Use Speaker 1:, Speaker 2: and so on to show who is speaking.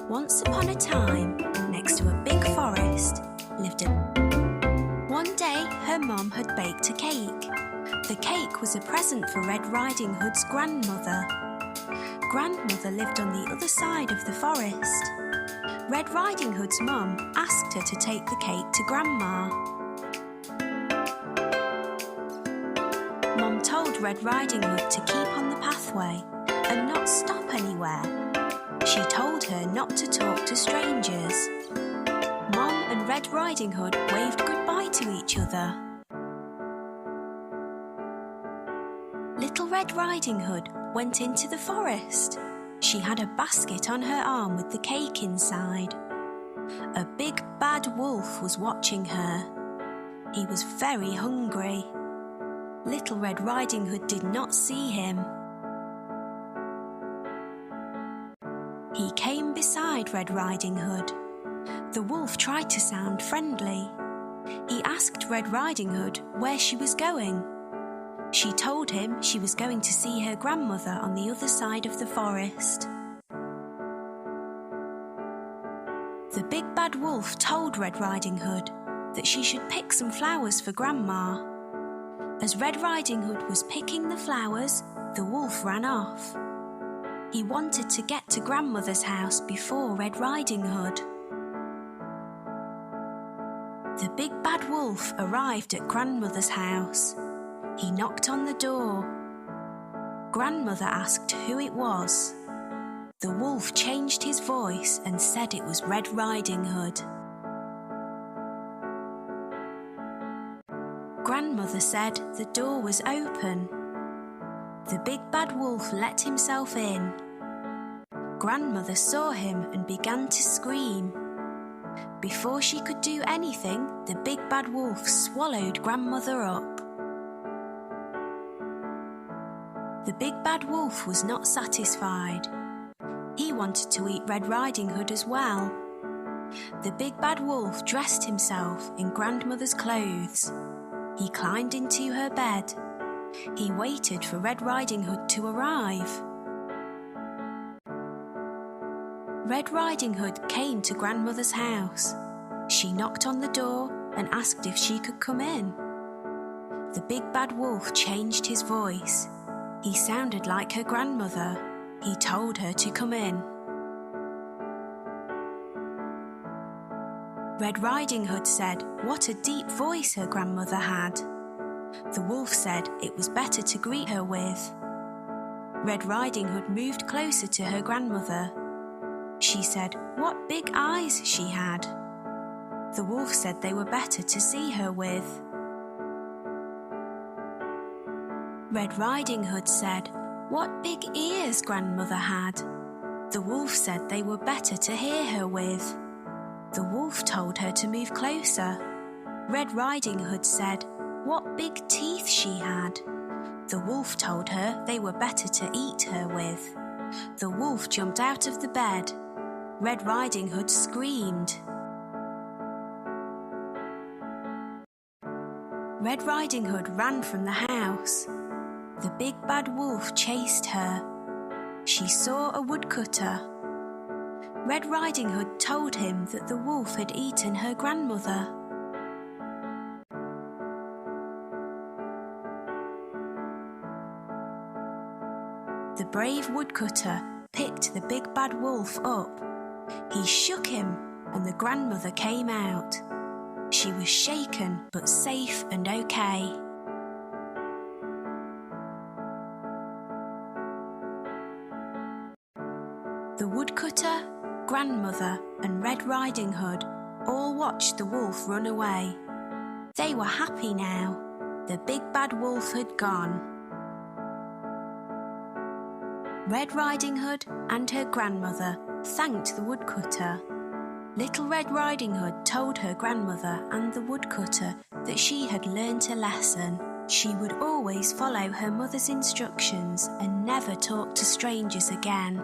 Speaker 1: Once upon a time, next to a big forest, lived a... One day, her mum had baked a cake. The cake was a present for Red Riding Hood's grandmother. Grandmother lived on the other side of the forest. Red Riding Hood's mum asked her to take the cake to Grandma. Mum told Red Riding Hood to keep on the pathway and not stop anywhere. She told her not to talk to strangers. Mum and Red Riding Hood waved goodbye to each other. Little Red Riding Hood went into the forest. She had a basket on her arm with the cake inside. A big bad wolf was watching her. He was very hungry. Little Red Riding Hood did not see him. He came beside Red Riding Hood. The wolf tried to sound friendly. He asked Red Riding Hood where she was going. She told him she was going to see her grandmother on the other side of the forest. The big bad wolf told Red Riding Hood that she should pick some flowers for Grandma. As Red Riding Hood was picking the flowers, the wolf ran off. He wanted to get to Grandmother's house before Red Riding Hood. The big bad wolf arrived at Grandmother's house. He knocked on the door. Grandmother asked who it was. The wolf changed his voice and said it was Red Riding Hood. Grandmother said the door was open. The big bad wolf let himself in. Grandmother saw him and began to scream. Before she could do anything, the big bad wolf swallowed Grandmother up. The big bad wolf was not satisfied. He wanted to eat Red Riding Hood as well. The big bad wolf dressed himself in Grandmother's clothes. He climbed into her bed. He waited for Red Riding Hood to arrive. Red Riding Hood came to Grandmother's house. She knocked on the door and asked if she could come in. The big bad wolf changed his voice. He sounded like her grandmother. He told her to come in. Red Riding Hood said what a deep voice her grandmother had. The wolf said it was better to greet her with. Red Riding Hood moved closer to her grandmother. She said what big eyes she had. The wolf said they were better to see her with. Red Riding Hood said what big ears Grandmother had. The wolf said they were better to hear her with. The wolf told her to move closer. Red Riding Hood said what big teeth she had. The wolf told her they were better to eat her with. The wolf jumped out of the bed. Red Riding Hood screamed. Red Riding Hood ran from the house. The big bad wolf chased her. She saw a woodcutter. Red Riding Hood told him that the wolf had eaten her grandmother. The brave woodcutter picked the big bad wolf up. He shook him and the grandmother came out. She was shaken but safe and okay. The woodcutter, grandmother and Red Riding Hood all watched the wolf run away. They were happy now. The big bad wolf had gone. Red Riding Hood and her grandmother thanked the woodcutter. Little Red Riding Hood told her grandmother and the woodcutter that she had learnt a lesson. She would always follow her mother's instructions and never talk to strangers again.